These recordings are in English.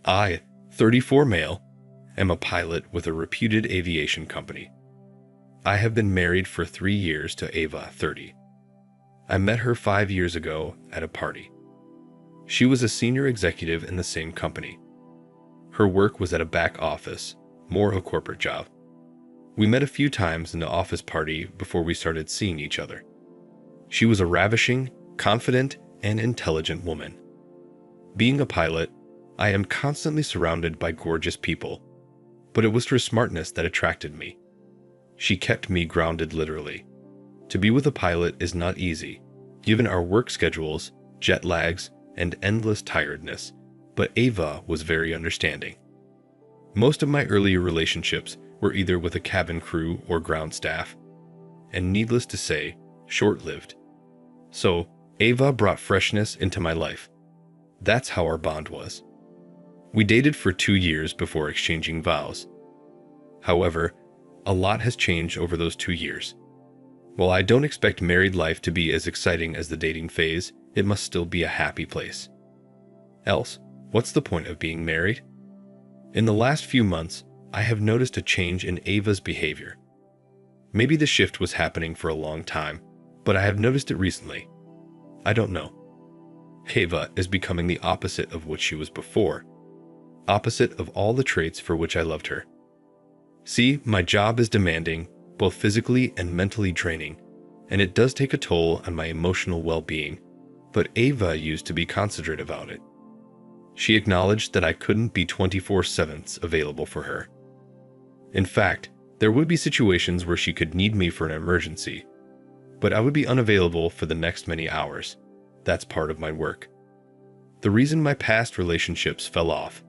I, 34 male, am a pilot with a reputed aviation company. I have been married for 3 years to Ava, 30. I met her 5 years ago at a party. She was a senior executive in the same company. Her work was at a back office, more a corporate job. We met a few times in the office party before we started seeing each other. She was a ravishing, confident, and intelligent woman. Being a pilot, I am constantly surrounded by gorgeous people, but it was her smartness that attracted me. She kept me grounded literally. To be with a pilot is not easy, given our work schedules, jet lags, and endless tiredness, but Ava was very understanding. Most of my earlier relationships were either with a cabin crew or ground staff, and needless to say, short-lived. So, Ava brought freshness into my life. That's how our bond was. We dated for 2 years before exchanging vows. However, a lot has changed over those 2 years. While I don't expect married life to be as exciting as the dating phase, it must still be a happy place. Else, what's the point of being married? In the last few months, I have noticed a change in Ava's behavior. Maybe the shift was happening for a long time, but I have noticed it recently. I don't know. Ava is becoming the opposite of what she was before. Opposite of all the traits for which I loved her. See, my job is demanding, both physically and mentally draining, and it does take a toll on my emotional well-being, but Ava used to be considerate about it. She acknowledged that I couldn't be 24/7 available for her. In fact, there would be situations where she could need me for an emergency, but I would be unavailable for the next many hours. That's part of my work. The reason my past relationships fell off: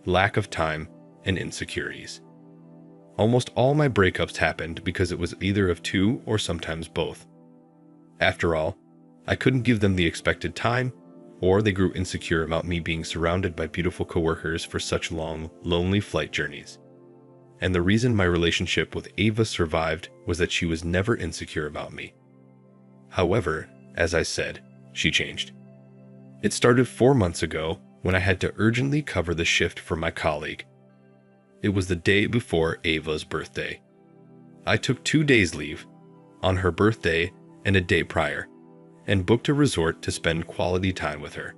lack of time and insecurities. Almost all my breakups happened because it was either of two or sometimes both. After all, I couldn't give them the expected time, or they grew insecure about me being surrounded by beautiful coworkers for such long, lonely flight journeys. And the reason my relationship with Ava survived was that she was never insecure about me. However, as I said, she changed. It started 4 months ago when I had to urgently cover the shift for my colleague. It was the day before Ava's birthday. I took 2 days leave, on her birthday and a day prior, and booked a resort to spend quality time with her.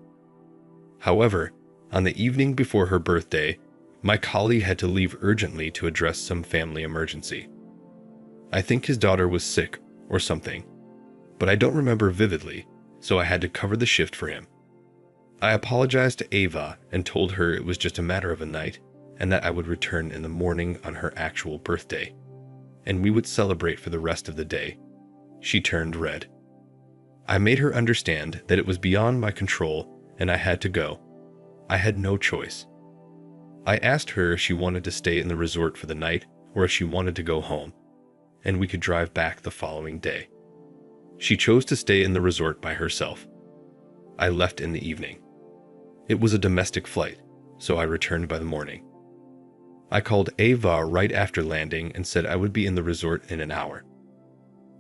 However, on the evening before her birthday, my colleague had to leave urgently to address some family emergency. I think his daughter was sick or something, but I don't remember vividly, so I had to cover the shift for him. I apologized to Ava and told her it was just a matter of a night and that I would return in the morning on her actual birthday, and we would celebrate for the rest of the day. She turned red. I made her understand that it was beyond my control and I had to go. I had no choice. I asked her if she wanted to stay in the resort for the night or if she wanted to go home, and we could drive back the following day. She chose to stay in the resort by herself. I left in the evening. It was a domestic flight, so I returned by the morning. I called Ava right after landing and said I would be in the resort in an hour.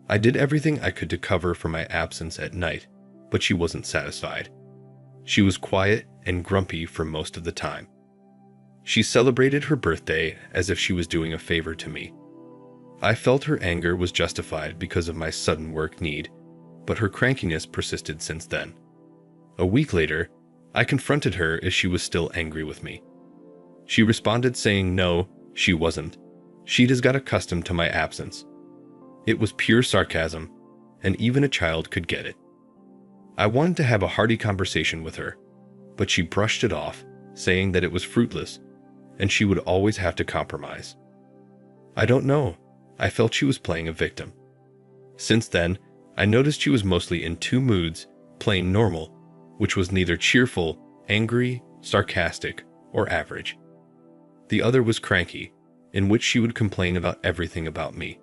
I did everything I could to cover for my absence at night, but she wasn't satisfied. She was quiet and grumpy for most of the time. She celebrated her birthday as if she was doing a favor to me. I felt her anger was justified because of my sudden work need, but her crankiness persisted since then. A week later, I confronted her if she was still angry with me. She responded saying no, she wasn't. She'd just got accustomed to my absence. It was pure sarcasm, and even a child could get it. I wanted to have a hearty conversation with her, but she brushed it off, saying that it was fruitless, and she would always have to compromise. I don't know. I felt she was playing a victim. Since then, I noticed she was mostly in 2 moods, plain normal, which was neither cheerful, angry, sarcastic, or average. The other was cranky, in which she would complain about everything about me.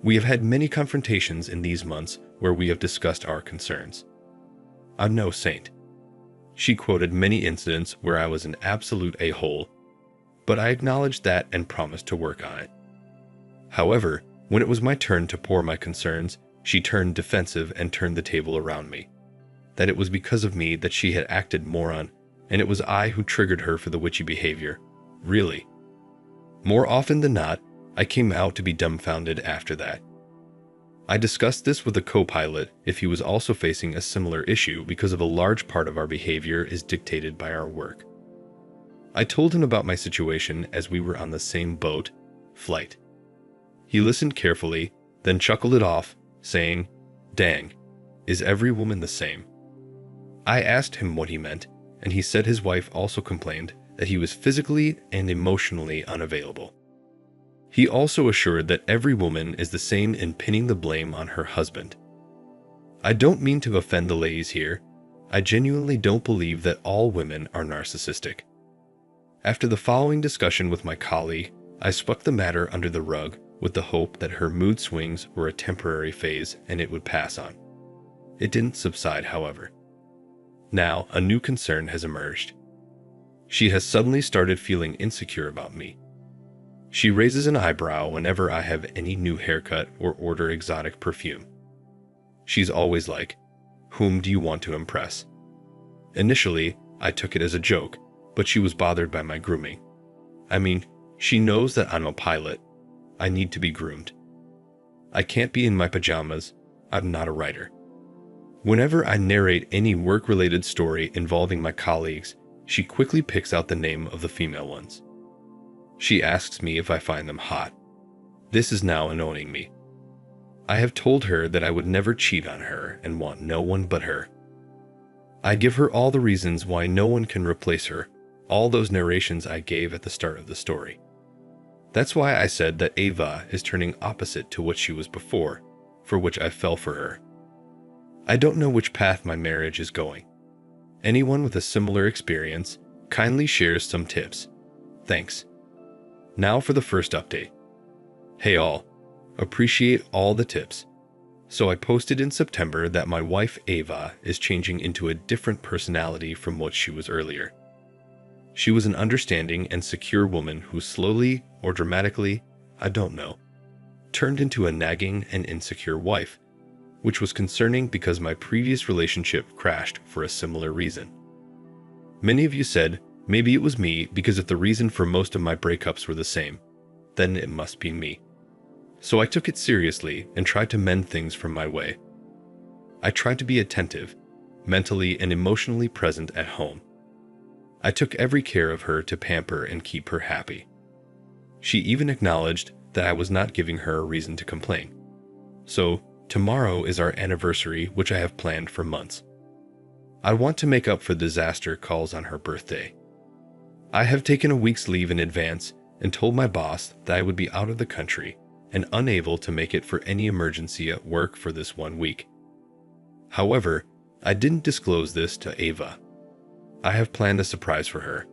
We have had many confrontations in these months where we have discussed our concerns. I'm no saint. She quoted many incidents where I was an absolute a-hole, but I acknowledged that and promised to work on it. However, when it was my turn to pour my concerns, she turned defensive and turned the table around me. That it was because of me that she had acted more on and it was I who triggered her for the witchy behavior. Really. More often than not, I came out to be dumbfounded after that. I discussed this with a co-pilot if he was also facing a similar issue because of a large part of our behavior is dictated by our work. I told him about my situation as we were on the same boat, flight. He listened carefully, then chuckled it off, saying, "Dang, is every woman the same?" I asked him what he meant, and he said his wife also complained that he was physically and emotionally unavailable. He also assured that every woman is the same in pinning the blame on her husband. I don't mean to offend the ladies here. I genuinely don't believe that all women are narcissistic. After the following discussion with my colleague, I swept the matter under the rug with the hope that her mood swings were a temporary phase and it would pass on. It didn't subside, however. Now, a new concern has emerged. She has suddenly started feeling insecure about me. She raises an eyebrow whenever I have any new haircut or order exotic perfume. She's always like, "Whom do you want to impress?" Initially, I took it as a joke, but she was bothered by my grooming. I mean, she knows that I'm a pilot. I need to be groomed. I can't be in my pajamas. I'm not a writer. Whenever I narrate any work-related story involving my colleagues, she quickly picks out the name of the female ones. She asks me if I find them hot. This is now annoying me. I have told her that I would never cheat on her and want no one but her. I give her all the reasons why no one can replace her, all those narrations I gave at the start of the story. That's why I said that Ava is turning opposite to what she was before, for which I fell for her. I don't know which path my marriage is going. Anyone with a similar experience, kindly shares some tips. Thanks. Now for the first update. Hey all, appreciate all the tips. So I posted in September that my wife Ava is changing into a different personality from what she was earlier. She was an understanding and secure woman who slowly, or dramatically, I don't know, turned into a nagging and insecure wife, which was concerning because my previous relationship crashed for a similar reason. Many of you said, maybe it was me because if the reason for most of my breakups were the same, then it must be me. So I took it seriously and tried to mend things from my way. I tried to be attentive, mentally and emotionally present at home. I took every care of her to pamper and keep her happy. She even acknowledged that I was not giving her a reason to complain. So, tomorrow is our anniversary, which I have planned for months. I want to make up for disaster calls on her birthday. I have taken a week's leave in advance and told my boss that I would be out of the country and unable to make it for any emergency at work for this 1 week. However, I didn't disclose this to Ava. I have planned a surprise for her.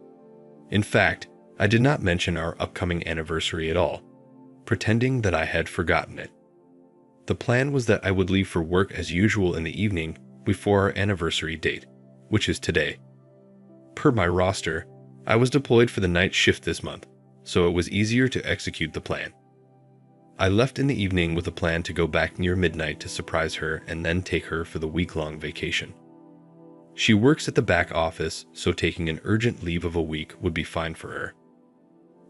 In fact, I did not mention our upcoming anniversary at all, pretending that I had forgotten it. The plan was that I would leave for work as usual in the evening before our anniversary date, which is today. Per my roster, I was deployed for the night shift this month, so it was easier to execute the plan. I left in the evening with a plan to go back near midnight to surprise her and then take her for the week-long vacation. She works at the back office, so taking an urgent leave of a week would be fine for her.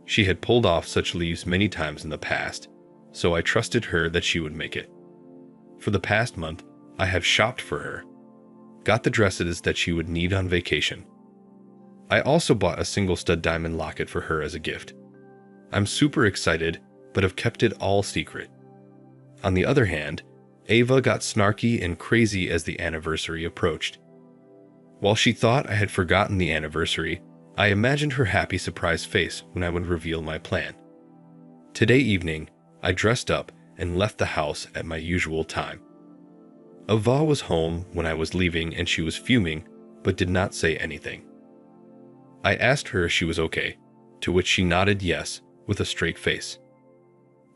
She had pulled off such leaves many times in the past, so I trusted her that she would make it. For the past month, I have shopped for her, got the dresses that she would need on vacation. I also bought a single stud diamond locket for her as a gift. I'm super excited, but have kept it all secret. On the other hand, Ava got snarky and crazy as the anniversary approached. While she thought I had forgotten the anniversary, I imagined her happy surprise face when I would reveal my plan. Today evening, I dressed up and left the house at my usual time. Ava was home when I was leaving and she was fuming, but did not say anything. I asked her if she was okay, to which she nodded yes with a straight face.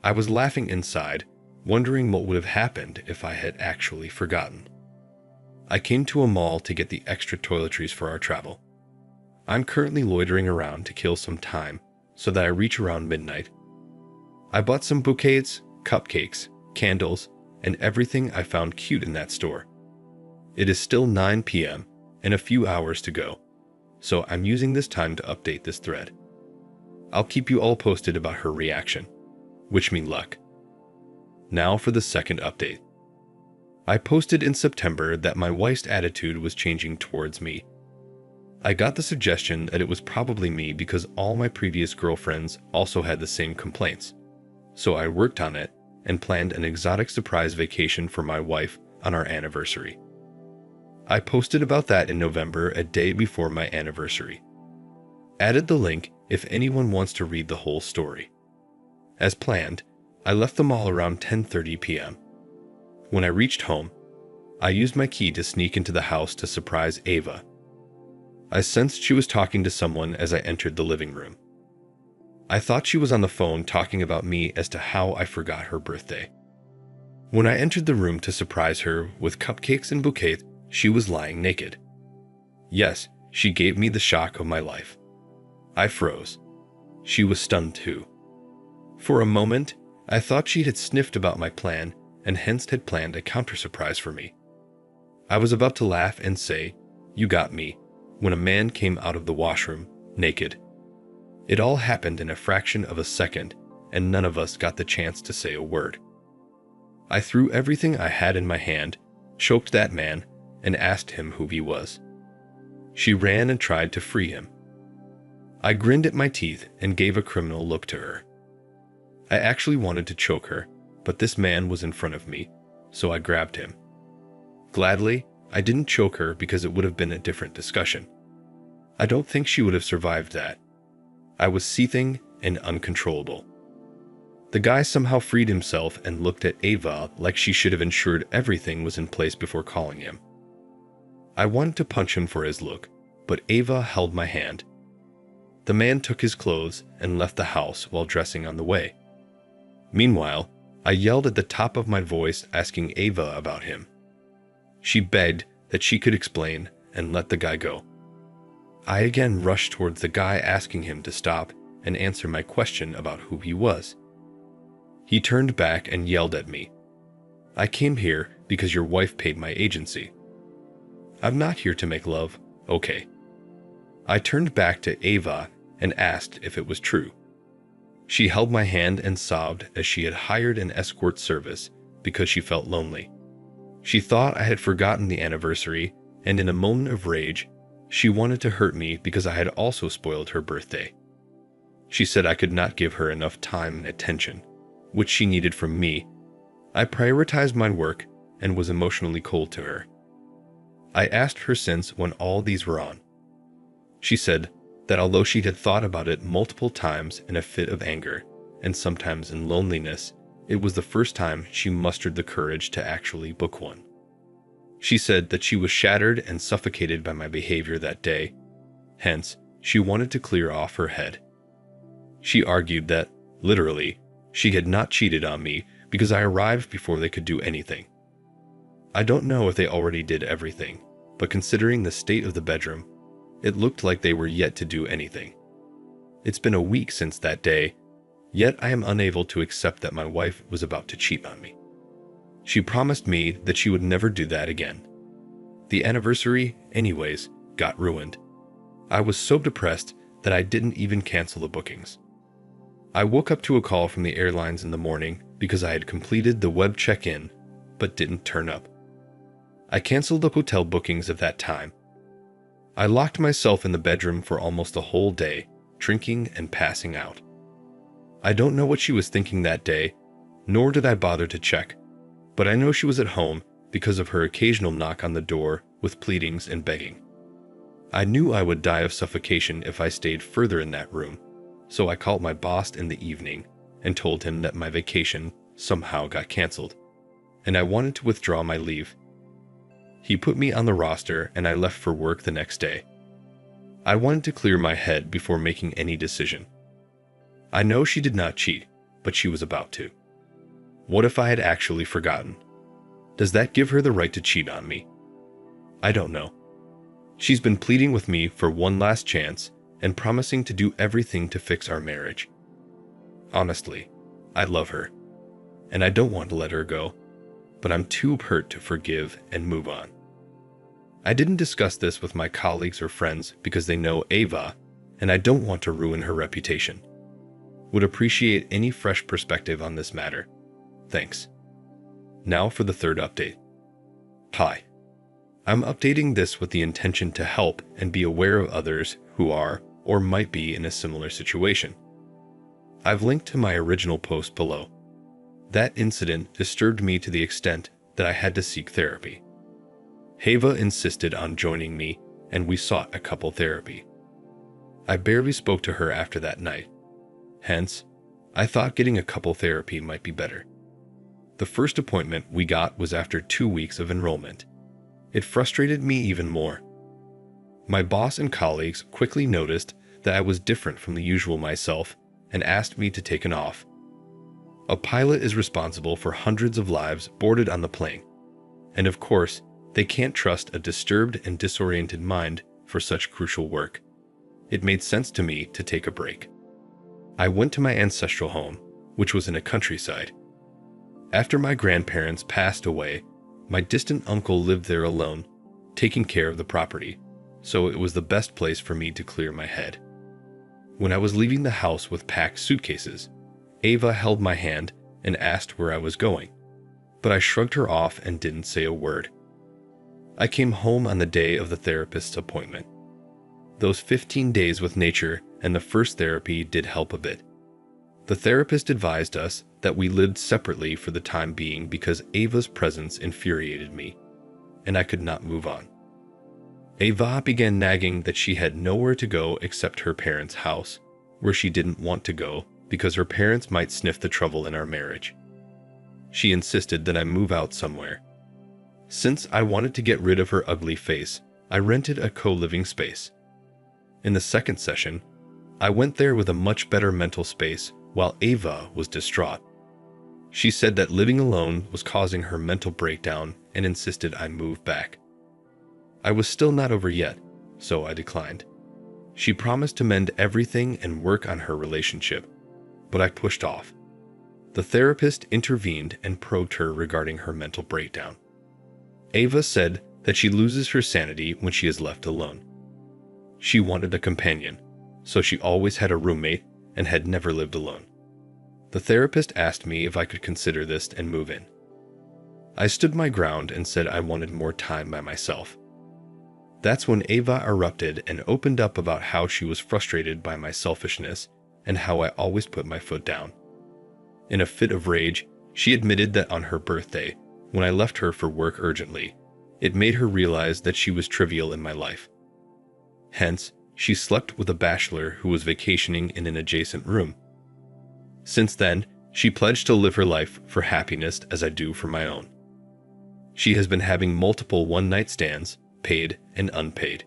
I was laughing inside, wondering what would have happened if I had actually forgotten. I came to a mall to get the extra toiletries for our travel. I'm currently loitering around to kill some time so that I reach around midnight. I bought some bouquets, cupcakes, candles, and everything I found cute in that store. It is still 9 p.m. and a few hours to go, so I'm using this time to update this thread. I'll keep you all posted about her reaction. Wish me luck. Now for the second update. I posted in September that my wife's attitude was changing towards me. I got the suggestion that it was probably me because all my previous girlfriends also had the same complaints. So I worked on it and planned an exotic surprise vacation for my wife on our anniversary. I posted about that in November, a day before my anniversary. Added the link if anyone wants to read the whole story. As planned, I left the mall around 10:30 p.m. When I reached home, I used my key to sneak into the house to surprise Ava. I sensed she was talking to someone as I entered the living room. I thought she was on the phone talking about me as to how I forgot her birthday. When I entered the room to surprise her with cupcakes and bouquets, she was lying naked. Yes, she gave me the shock of my life. I froze. She was stunned too. For a moment, I thought she had sniffed about my plan and hence had planned a counter-surprise for me. I was about to laugh and say, "You got me," when a man came out of the washroom, naked. It all happened in a fraction of a second, and none of us got the chance to say a word. I threw everything I had in my hand, choked that man, and asked him who he was. She ran and tried to free him. I grinned at my teeth and gave a criminal look to her. I actually wanted to choke her, but this man was in front of me, so I grabbed him. Gladly, I didn't choke her because it would have been a different discussion. I don't think she would have survived that. I was seething and uncontrollable. The guy somehow freed himself and looked at Ava like she should have ensured everything was in place before calling him. I wanted to punch him for his look, but Ava held my hand. The man took his clothes and left the house while dressing on the way. Meanwhile, I yelled at the top of my voice asking Ava about him. She begged that she could explain and let the guy go. I again rushed towards the guy asking him to stop and answer my question about who he was. He turned back and yelled at me. "I came here because your wife paid my agency. I'm not here to make love, okay?" I turned back to Ava and asked if it was true. She held my hand and sobbed as she had hired an escort service because she felt lonely. She thought I had forgotten the anniversary, and in a moment of rage, she wanted to hurt me because I had also spoiled her birthday. She said I could not give her enough time and attention, which she needed from me. I prioritized my work and was emotionally cold to her. I asked her since when all these were on. She said that although she had thought about it multiple times in a fit of anger, and sometimes in loneliness, it was the first time she mustered the courage to actually book one. She said that she was shattered and suffocated by my behavior that day, hence, she wanted to clear off her head. She argued that, literally, she had not cheated on me because I arrived before they could do anything. I don't know if they already did everything, but considering the state of the bedroom, it looked like they were yet to do anything. It's been a week since that day, yet I am unable to accept that my wife was about to cheat on me. She promised me that she would never do that again. The anniversary, anyways, got ruined. I was so depressed that I didn't even cancel the bookings. I woke up to a call from the airlines in the morning because I had completed the web check-in, but didn't turn up. I canceled the hotel bookings at that time. I locked myself in the bedroom for almost a whole day, drinking and passing out. I don't know what she was thinking that day, nor did I bother to check, but I know she was at home because of her occasional knock on the door with pleadings and begging. I knew I would die of suffocation if I stayed further in that room, so I called my boss in the evening and told him that my vacation somehow got canceled, and I wanted to withdraw my leave. He put me on the roster and I left for work the next day. I wanted to clear my head before making any decision. I know she did not cheat, but she was about to. What if I had actually forgotten? Does that give her the right to cheat on me? I don't know. She's been pleading with me for one last chance and promising to do everything to fix our marriage. Honestly, I love her, and I don't want to let her go, but I'm too hurt to forgive and move on. I didn't discuss this with my colleagues or friends because they know Ava, and I don't want to ruin her reputation. Would appreciate any fresh perspective on this matter. Thanks. Now for the third update. Hi. I'm updating this with the intention to help and be aware of others who are or might be in a similar situation. I've linked to my original post below. That incident disturbed me to the extent that I had to seek therapy. Ava insisted on joining me, and we sought a couple therapy. I barely spoke to her after that night. Hence, I thought getting a couple therapy might be better. The first appointment we got was after 2 weeks of enrollment. It frustrated me even more. My boss and colleagues quickly noticed that I was different from the usual myself and asked me to take an off. A pilot is responsible for hundreds of lives boarded on the plane, and of course, they can't trust a disturbed and disoriented mind for such crucial work. It made sense to me to take a break. I went to my ancestral home, which was in a countryside. After my grandparents passed away, my distant uncle lived there alone, taking care of the property, so it was the best place for me to clear my head. When I was leaving the house with packed suitcases, Ava held my hand and asked where I was going, but I shrugged her off and didn't say a word. I came home on the day of the therapist's appointment. Those 15 days with nature and the first therapy did help a bit. The therapist advised us that we lived separately for the time being because Ava's presence infuriated me, and I could not move on. Ava began nagging that she had nowhere to go except her parents' house, where she didn't want to go because her parents might sniff the trouble in our marriage. She insisted that I move out somewhere. Since I wanted to get rid of her ugly face, I rented a co-living space. In the second session, I went there with a much better mental space while Ava was distraught. She said that living alone was causing her mental breakdown and insisted I move back. I was still not over yet, so I declined. She promised to mend everything and work on her relationship, but I pushed off. The therapist intervened and probed her regarding her mental breakdown. Ava said that she loses her sanity when she is left alone. She wanted a companion, so she always had a roommate and had never lived alone. The therapist asked me if I could consider this and move in. I stood my ground and said I wanted more time by myself. That's when Ava erupted and opened up about how she was frustrated by my selfishness and how I always put my foot down. In a fit of rage, she admitted that on her birthday, when I left her for work urgently, it made her realize that she was trivial in my life. Hence, she slept with a bachelor who was vacationing in an adjacent room. Since then, she pledged to live her life for happiness as I do for my own. She has been having multiple one-night stands, paid and unpaid.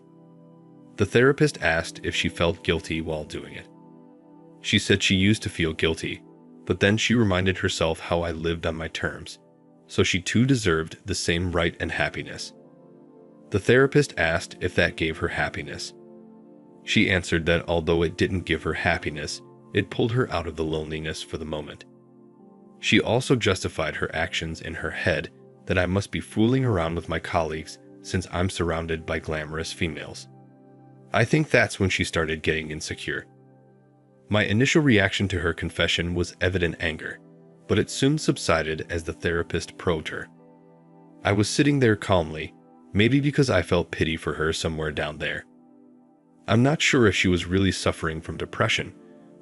The therapist asked if she felt guilty while doing it. She said she used to feel guilty, but then she reminded herself how I lived on my terms, so she too deserved the same right and happiness. The therapist asked if that gave her happiness. She answered that although it didn't give her happiness, it pulled her out of the loneliness for the moment. She also justified her actions in her head that I must be fooling around with my colleagues since I'm surrounded by glamorous females. I think that's when she started getting insecure. My initial reaction to her confession was evident anger, but it soon subsided as the therapist probed her. I was sitting there calmly, maybe because I felt pity for her somewhere down there. I'm not sure if she was really suffering from depression,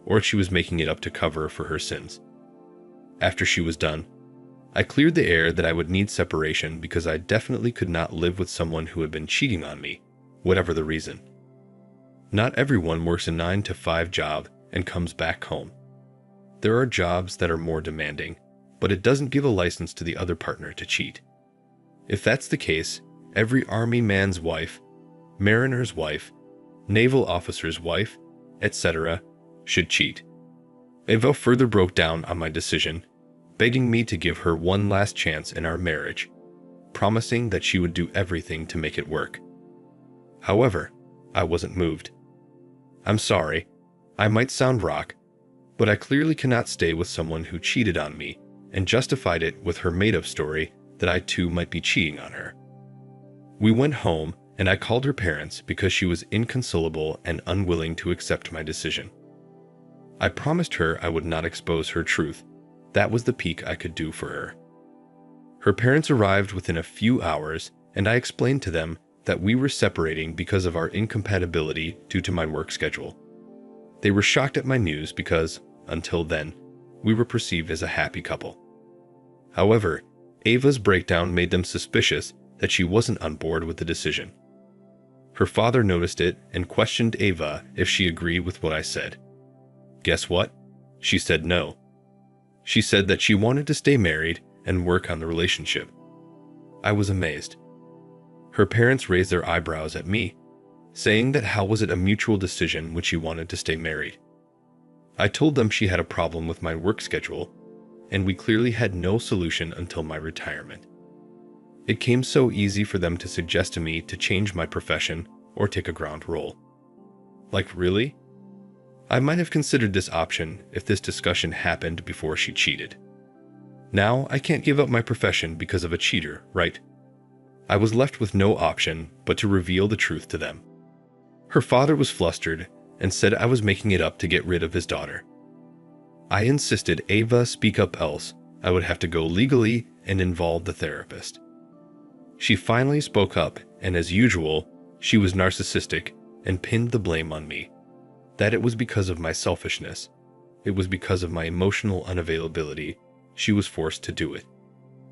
or if she was making it up to cover for her sins. After she was done, I cleared the air that I would need separation because I definitely could not live with someone who had been cheating on me, whatever the reason. Not everyone works a 9-to-5 job and comes back home. There are jobs that are more demanding, but it doesn't give a license to the other partner to cheat. If that's the case, every army man's wife, mariner's wife, naval officer's wife, etc., should cheat. Ava further broke down on my decision, begging me to give her one last chance in our marriage, promising that she would do everything to make it work. However, I wasn't moved. I'm sorry, I might sound rock, but I clearly cannot stay with someone who cheated on me and justified it with her made-up story that I too might be cheating on her. We went home and I called her parents because she was inconsolable and unwilling to accept my decision. I promised her I would not expose her truth. That was the peak I could do for her. Her parents arrived within a few hours, and I explained to them that we were separating because of our incompatibility due to my work schedule. They were shocked at my news because, until then, we were perceived as a happy couple. However, Ava's breakdown made them suspicious that she wasn't on board with the decision. Her father noticed it and questioned Ava if she agreed with what I said. Guess what? She said no. She said that she wanted to stay married and work on the relationship. I was amazed. Her parents raised their eyebrows at me, saying that how was it a mutual decision when she wanted to stay married? I told them she had a problem with my work schedule, and we clearly had no solution until my retirement. It came so easy for them to suggest to me to change my profession or take a ground role. Like, really? I might have considered this option if this discussion happened before she cheated. Now I can't give up my profession because of a cheater, right? I was left with no option but to reveal the truth to them. Her father was flustered and said I was making it up to get rid of his daughter. I insisted Ava speak up, else I would have to go legally and involve the therapist. She finally spoke up, and as usual, she was narcissistic and pinned the blame on me. That it was because of my selfishness. It was because of my emotional unavailability. She was forced to do it.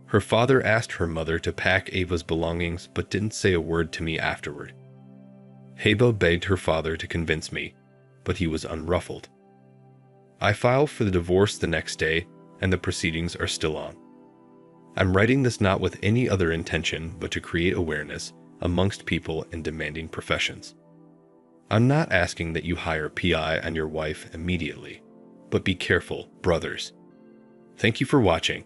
Her father asked her mother to pack Ava's belongings but didn't say a word to me afterward. Ava begged her father to convince me, but he was unruffled. I filed for the divorce the next day, and the proceedings are still on. I'm writing this not with any other intention but to create awareness amongst people in demanding professions. I'm not asking that you hire PI on your wife immediately, but be careful, brothers. Thank you for watching.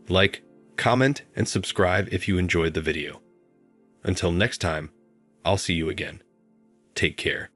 Like, comment, and subscribe if you enjoyed the video. Until next time, I'll see you again. Take care.